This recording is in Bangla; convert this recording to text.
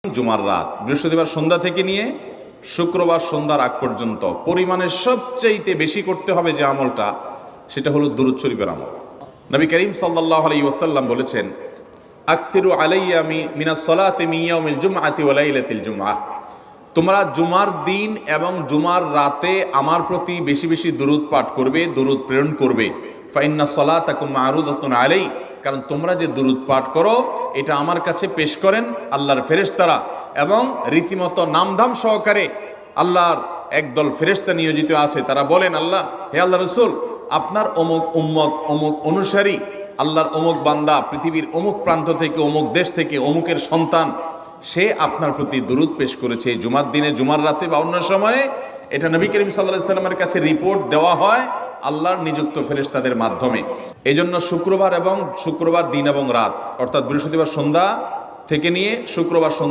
জুমার রাত, বৃহস্পতিবার সন্ধ্যা থেকে নিয়ে শুক্রবার সন্ধ্যার আগ পর্যন্ত পরিমাণের সবচাইতে বেশি করতে হবে যে আমলটা, সেটা হলো দুরূদ শরীফের আমল। নবী করিম সাল্লাল্লাহু আলাইহি ওয়াসাল্লাম বলেছেন, আকসিরু আলাইয়া মিনাস সালাতি মিন ইয়াউমিল জুমআতি ওয়া লাইলাতিল জুমআহ, তোমরা জুমার দিন এবং জুমার রাতে আমার প্রতি বেশি বেশি দুরূদ পাঠ করবে, দুরূদ প্রেরণ করবে। ফা ইন্না সালাতাকুম মা'রুদাতুন আলাই, কারণ তোমরা যে দুরূদ পাঠ করো এটা আমার কাছে পেশ করেন আল্লাহর ফেরেশতারা, এবং রীতিমতো নামধাম সহকারে আল্লাহর একদল ফেরেশতা নিয়োজিত আছে। তারা বলেন, আল্লাহ, হে আল্লাহ রসুল, আপনার অমুক উম্মত, অমুক অনুসারী, আল্লাহর অমুক বান্দা পৃথিবীর অমুক প্রান্ত থেকে, অমুক দেশ থেকে, অমুকের সন্তান, সে আপনার প্রতি দুরূদ পেশ করেছে জুমার দিনে, জুমার রাতে বা অন্য সময়ে। এটা নবী করিম সাল্লাল্লাহু আলাইহি ওয়াসাল্লামের কাছে রিপোর্ট দেওয়া হয় আল্লাহর নিযুক্ত ফেরেশতাদের মাধ্যমে। এই জন্য শুক্রবার দিন এবং রাত, অর্থাৎ বৃহস্পতিবার সন্ধ্যা থেকে নিয়ে শুক্রবার সন্ধ্যা